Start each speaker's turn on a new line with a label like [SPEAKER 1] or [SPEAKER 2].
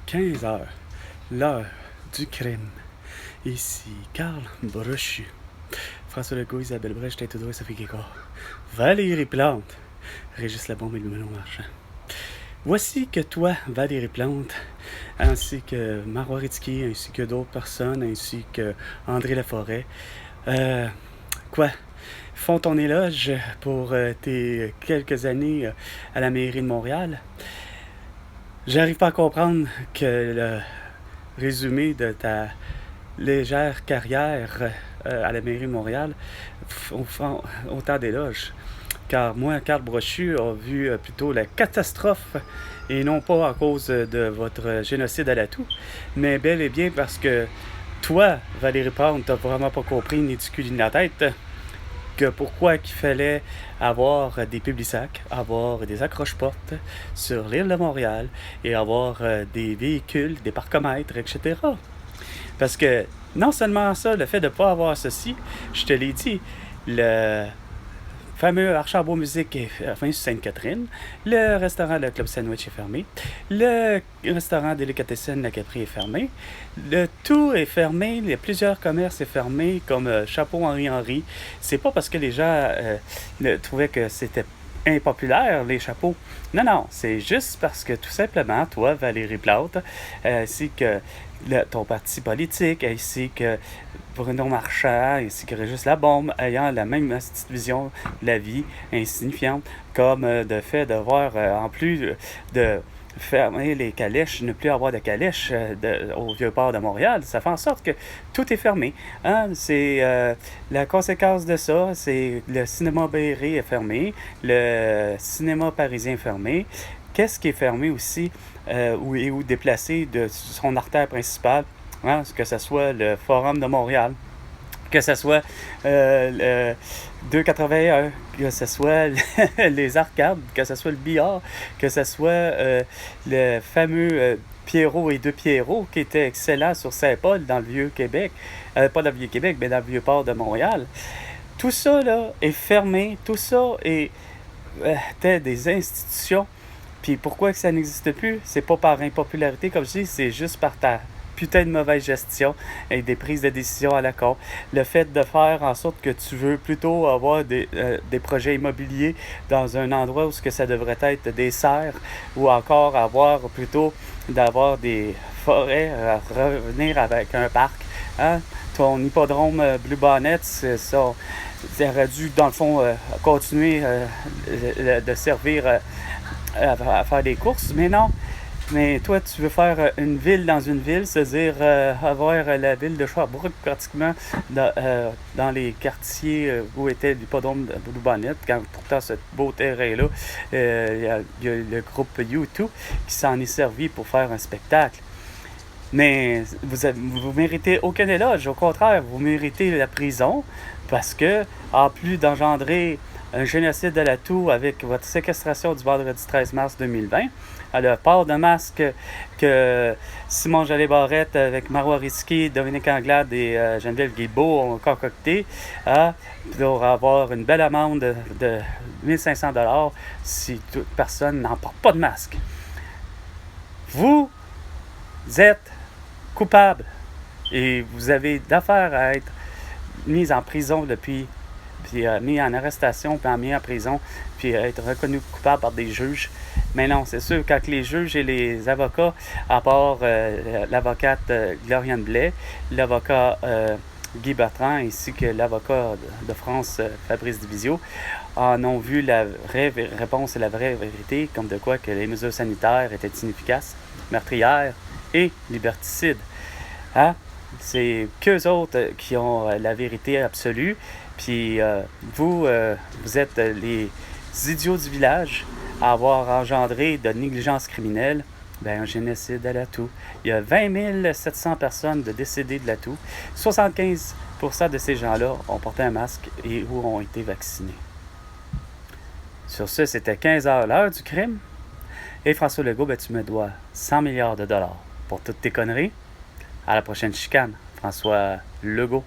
[SPEAKER 1] 15 heures, l'heure du crime. Ici Carl Brochu, François Legault, Isabelle Brèche, Tête Audrey, Sophie Guécard, Valérie Plante, Régis Labombe et Louis Marchand. Voici que toi, Valérie Plante, ainsi que Marois Ritski, ainsi que d'autres personnes, ainsi que André Laforêt, font ton éloge pour tes quelques années à la mairie de Montréal. J'arrive pas à comprendre que le résumé de ta légère carrière à la mairie de Montréal font autant d'éloges. Car moi, Carl Brochu, a vu plutôt la catastrophe, et non pas à cause de votre génocide à l'atout, mais bel et bien parce que toi, Valérie Plante, t'as vraiment pas compris ni du cul ni de la tête que pourquoi qu'il fallait avoir des publics-sacs, avoir des accroche-portes sur l'île de Montréal et avoir des véhicules, des parcomètres, etc. Parce que non seulement ça, le fait de ne pas avoir ceci, je te l'ai dit, le fameux Archambault Musique est fermé sur Sainte-Catherine, le restaurant Le Club Sandwich est fermé, le restaurant Délicatessen La Capri est fermé, le tout est fermé, il y a plusieurs commerces est fermé, comme Chapeau Henri. C'est pas parce que les gens trouvaient que c'était impopulaire, les chapeaux. Non, c'est juste parce que tout simplement, toi, Valérie Plante, ainsi que ton parti politique, ainsi que Bruno Marchand, ainsi que Régis Labombe, ayant la même petite vision de la vie insignifiante, comme de fait de voir, en plus de fermer les calèches, ne plus avoir de calèches au Vieux-Port de Montréal, ça fait en sorte que tout est fermé. Hein? C'est la conséquence de ça, c'est le cinéma Béré est fermé, le cinéma parisien est fermé. Qu'est-ce qui est fermé aussi ou déplacé de son artère principale, hein? Que ce soit le Forum de Montréal, que ce soit le 281, que ce soit les arcades, que ce soit le billard, que ce soit le fameux Pierrot et deux Pierrot qui était excellent sur Saint-Paul dans le Vieux-Québec, pas dans le Vieux-Québec, mais dans le Vieux-Port de Montréal. Tout ça là est fermé, tout ça était des institutions. Puis pourquoi que ça n'existe plus? C'est pas par impopularité, comme je dis, c'est juste par ta putain de mauvaise gestion et des prises de décision à la con. Le fait de faire en sorte que tu veux plutôt avoir des projets immobiliers dans un endroit où ce que ça devrait être des serres, ou encore d'avoir des forêts, revenir avec un parc. Hein? Ton hippodrome Blue Bonnet, ça aurait dû, dans le fond, continuer de servir à faire des courses, mais non. Mais toi, tu veux faire une ville dans une ville, c'est-à-dire avoir la ville de Sherbrooke pratiquement dans les quartiers où était l'hippodrome de Blue Bonnet, quand pourtant ce beau terrain-là, il y a le groupe U2 qui s'en est servi pour faire un spectacle. Mais vous méritez aucun éloge, au contraire, vous méritez la prison, parce que, en plus d'engendrer un génocide à l'atout avec votre séquestration du vendredi 13 mars 2020, le port de masque que Simon Jallet-Barrette avec Marois Ritski, Dominique Anglade et Geneviève Guilbeault ont concocté pour avoir une belle amende de 1500 $ si toute personne n'en porte pas de masque. Vous êtes coupable et vous avez d'affaires à être mis en prison puis mis en arrestation, puis mis en prison, puis être reconnu coupable par des juges. Mais non, c'est sûr, quand les juges et les avocats, à part l'avocate Gloriane Blais, l'avocat Guy Bertrand, ainsi que l'avocat de France, Fabrice Divisio, en ont vu la vraie réponse et la vraie vérité, comme de quoi que les mesures sanitaires étaient inefficaces, meurtrières et liberticides. Hein? C'est qu'eux autres qui ont la vérité absolue. Puis vous êtes les idiots du village à avoir engendré de négligence criminelle un génocide à l'atout. Il y a 20 700 personnes de décédées de l'atout. 75% de ces gens-là ont porté un masque et ou ont été vaccinés. Sur ce, c'était 15 heures l'heure du crime. Et François Legault, tu me dois 100 milliards de dollars pour toutes tes conneries. À la prochaine chicane, François Legault.